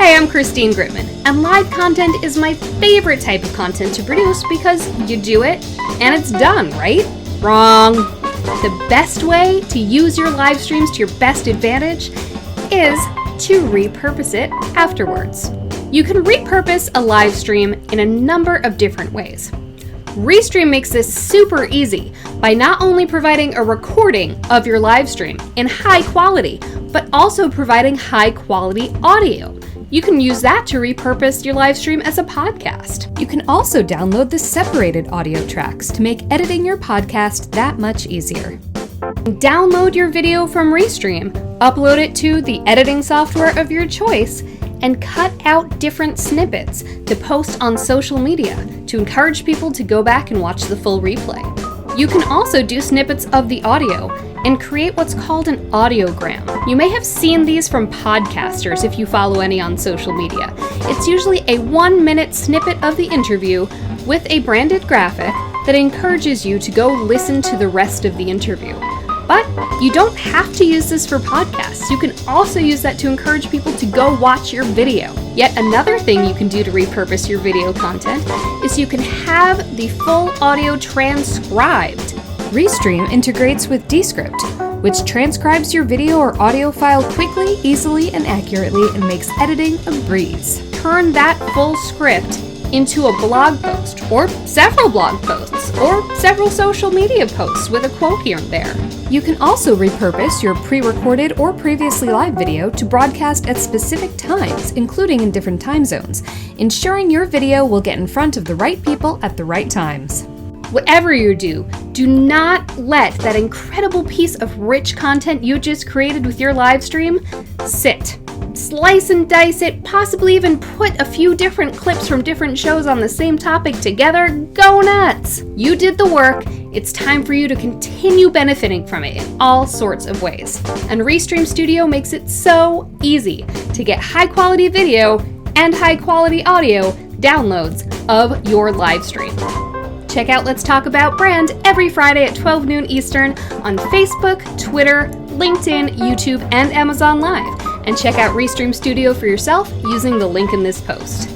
Hey, I'm Christine Gritmon, and live content is my favorite type of content to produce because you do it and it's done, right? Wrong. The best way to use your live streams to your best advantage is to repurpose it afterwards. You can repurpose a live stream in a number of different ways. Restream makes this super easy by not only providing a recording of your live stream in high quality, but also providing high quality audio. You can use that to repurpose your live stream as a podcast. You can also download the separated audio tracks to make editing your podcast that much easier. Download your video from Restream, upload it to the editing software of your choice, and cut out different snippets to post on social media to encourage people to go back and watch the full replay. You can also do snippets of the audio and create what's called an audiogram. You may have seen these from podcasters if you follow any on social media. It's usually a 1-minute snippet of the interview with a branded graphic that encourages you to go listen to the rest of the interview. But you don't have to use this for podcasts. You can also use that to encourage people to go watch your video. Yet another thing you can do to repurpose your video content is you can have the full audio transcribed. Restream integrates with Descript, which transcribes your video or audio file quickly, easily, and accurately and makes editing a breeze. Turn that full script into a blog post, or several blog posts, or several social media posts with a quote here and there. You can also repurpose your pre-recorded or previously live video to broadcast at specific times, including in different time zones, ensuring your video will get in front of the right people at the right times. Whatever you do not let that incredible piece of rich content you just created with your live stream sit. Slice and dice it, possibly even put a few different clips from different shows on the same topic together. Go nuts! You did the work. It's time for you to continue benefiting from it in all sorts of ways. And Restream Studio makes it so easy to get high quality video and high quality audio downloads of your live stream. Check out Let's Talk About Brand every Friday at 12 noon Eastern on Facebook, Twitter, LinkedIn, YouTube, and Amazon Live. And check out Restream Studio for yourself using the link in this post.